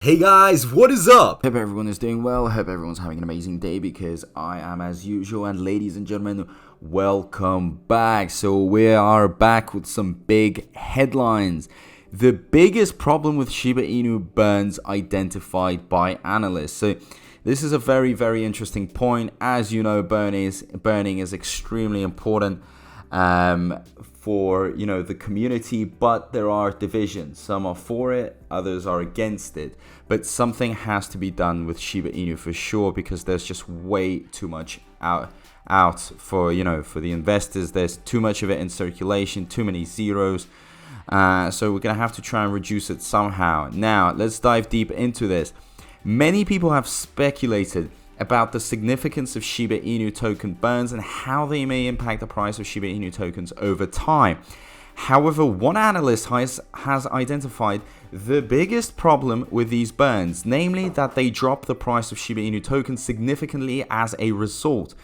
Hey guys, what is up? Hope everyone is doing well. Hope everyone's having an amazing day because I am as usual. And ladies and gentlemen, welcome back. So we are back with some big headlines. The biggest problem with Shiba Inu burns identified by analysts. So this is a very interesting point. As you know, burning is extremely important for the community, but there are divisions. Some are for it, others are against it, but something has to be done with Shiba Inu for sure, because there's just way too much out for the investors. There's too much of it in circulation, too many zeros, so we're gonna have to try and reduce it somehow. Now let's dive deep into this. Many people have speculated about the significance of Shiba Inu token burns and how they may impact the price of Shiba Inu tokens over time. However, one analyst has identified the biggest problem with these burns, namely that they drop the price of Shiba Inu tokens significantly as a result.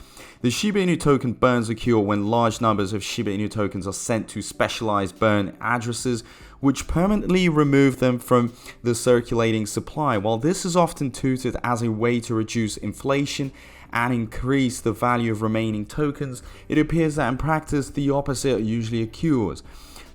The Shiba Inu token burns occur when large numbers of Shiba Inu tokens are sent to specialized burn addresses, which permanently remove them from the circulating supply. While this is often touted as a way to reduce inflation and increase the value of remaining tokens, it appears that in practice the opposite usually occurs.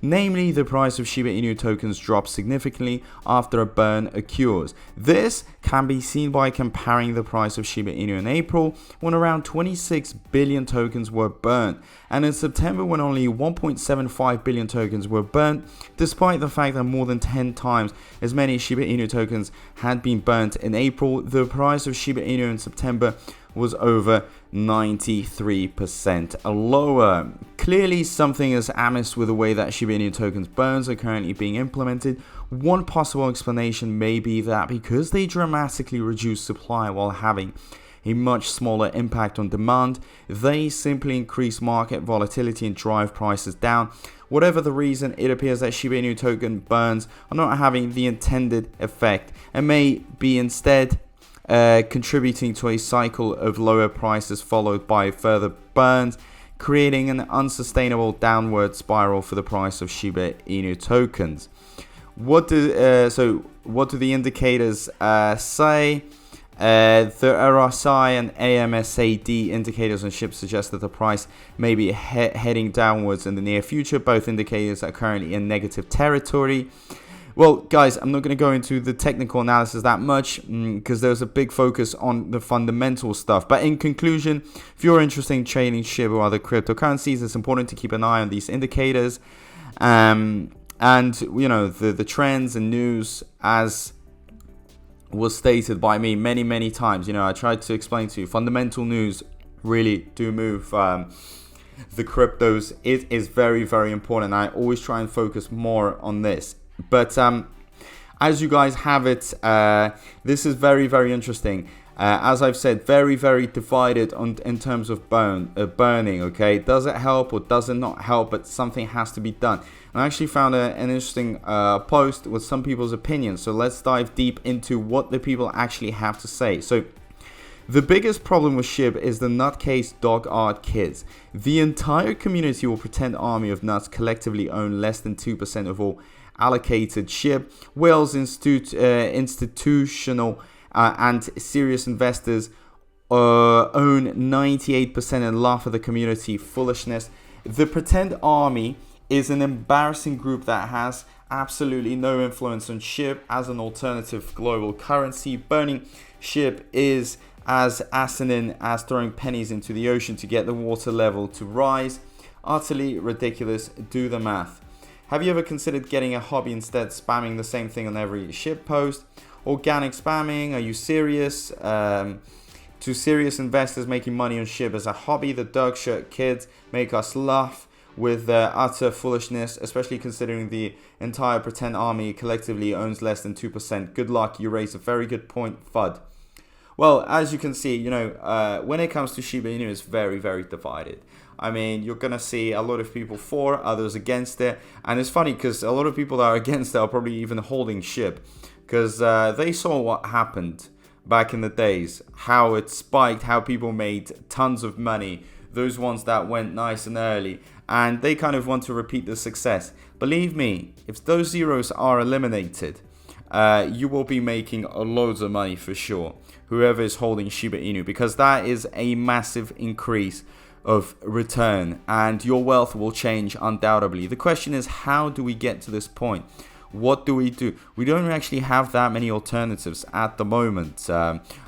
Namely, the price of Shiba Inu tokens drops significantly after a burn occurs. This can be seen by comparing the price of Shiba Inu in April, when around 26 billion tokens were burnt, and in September when only 1.75 billion tokens were burnt, despite the fact that more than 10 times as many Shiba Inu tokens had been burnt in April. The price of Shiba Inu in September was over 93% lower. Clearly something is amiss with the way that Shiba Inu tokens burns are currently being implemented. One possible explanation may be that because they dramatically reduce supply while having a much smaller impact on demand, they simply increase market volatility and drive prices down. Whatever the reason, it appears that Shiba Inu token burns are not having the intended effect and may be instead contributing to a cycle of lower prices followed by further burns, creating an unsustainable downward spiral for the price of Shiba Inu tokens. What do the indicators say? The RSI and AMSAD indicators on SHIB suggest that the price may be heading downwards in the near future. Both indicators are currently in negative territory. Well, guys, I'm not going to go into the technical analysis that much because there's a big focus on the fundamental stuff. But in conclusion, if you're interested in trading SHIB or other cryptocurrencies, it's important to keep an eye on these indicators. And, the trends and news, as was stated by me many times. I tried to explain to you, fundamental news really do move the cryptos. It is very important. I always try and focus more on this. But as you guys have it, this is very interesting. As I've said, very divided in terms of burning. Okay, does it help or does it not help? But something has to be done. I actually found an interesting post with some people's opinions. So let's dive deep into what the people actually have to say. So the biggest problem with SHIB is the nutcase dog art kids. The entire community or pretend army of nuts collectively own less than 2% of all allocated SHIB. Whales institutional and serious investors own 98% and laugh at the community foolishness. The pretend army is an embarrassing group that has absolutely no influence on SHIB as an alternative global currency. Burning SHIB is as asinine as throwing pennies into the ocean to get the water level to rise. Utterly ridiculous. Do the math. Have you ever considered getting a hobby instead, spamming the same thing on every SHIB post? Organic spamming, are you serious? To serious investors making money on SHIB as a hobby, the dog shirt kids make us laugh with their utter foolishness, especially considering the entire pretend army collectively owns less than 2%. Good luck, you raise a very good point, FUD. Well, as you can see, when it comes to Shiba Inu, it's very divided. I mean, you're going to see a lot of people for, others against it. And it's funny because a lot of people that are against it are probably even holding SHIB. Because they saw what happened back in the days. How it spiked, how people made tons of money. Those ones that went nice and early. And they kind of want to repeat the success. Believe me, if those zeros are eliminated, you will be making loads of money for sure, whoever is holding Shiba Inu, because that is a massive increase of return and your wealth will change undoubtedly. The question is, how do we get to this point? What do? We don't actually have that many alternatives at the moment.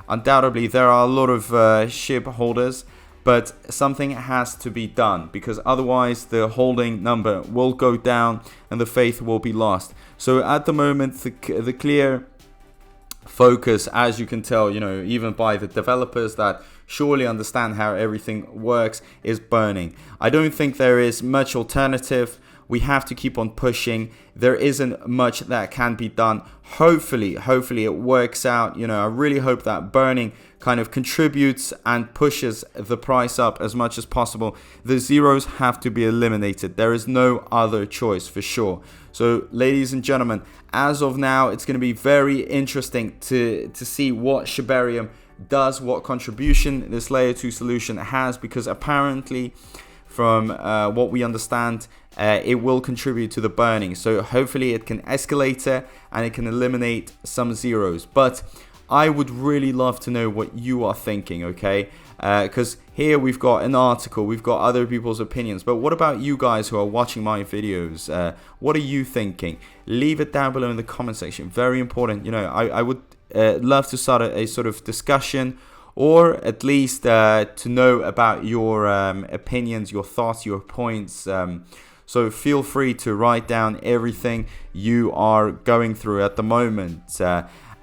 Undoubtedly, there are a lot of SHIB holders, but something has to be done, because otherwise the holding number will go down and the faith will be lost. So at the moment, the clear focus, as you can tell, even by the developers that surely understand how everything works, is burning. I don't think there is much alternative. We have to keep on pushing. There isn't much that can be done. Hopefully it works out. I really hope that burning kind of contributes and pushes the price up as much as possible. The zeros have to be eliminated. There is no other choice for sure. So, ladies and gentlemen, as of now, it's going to be very interesting to see what Shibarium does, what contribution this layer 2 solution has, because apparently, from what we understand, it will contribute to the burning. So hopefully it can escalate it and it can eliminate some zeros. But I would really love to know what you are thinking, okay? Because here we've got an article, we've got other people's opinions. But what about you guys who are watching my videos? What are you thinking? Leave it down below in the comment section. Very important. I would love to start a sort of discussion, or at least to know about your opinions, your thoughts, your points. So feel free to write down everything you are going through at the moment.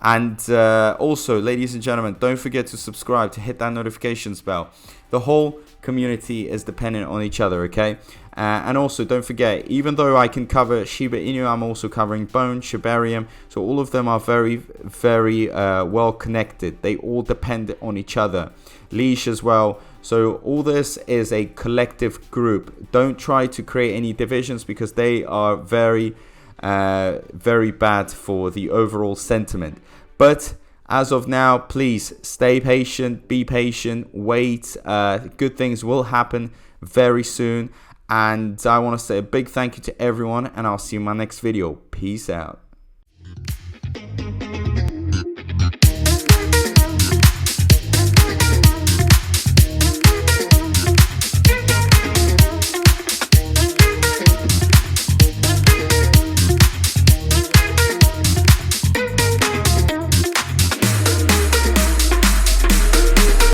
And also, ladies and gentlemen, don't forget to subscribe, to hit that notifications bell. The whole community is dependent on each other, okay? And also, don't forget, even though I can cover Shiba Inu, I'm also covering Bone, Shibarium. So all of them are very, very well connected. They all depend on each other. Leash as well. So all this is a collective group. Don't try to create any divisions, because they are very, very bad for the overall sentiment. But as of now, please stay patient, be patient, wait. Good things will happen very soon. And I want to say a big thank you to everyone, and I'll see you in my next video. Peace out.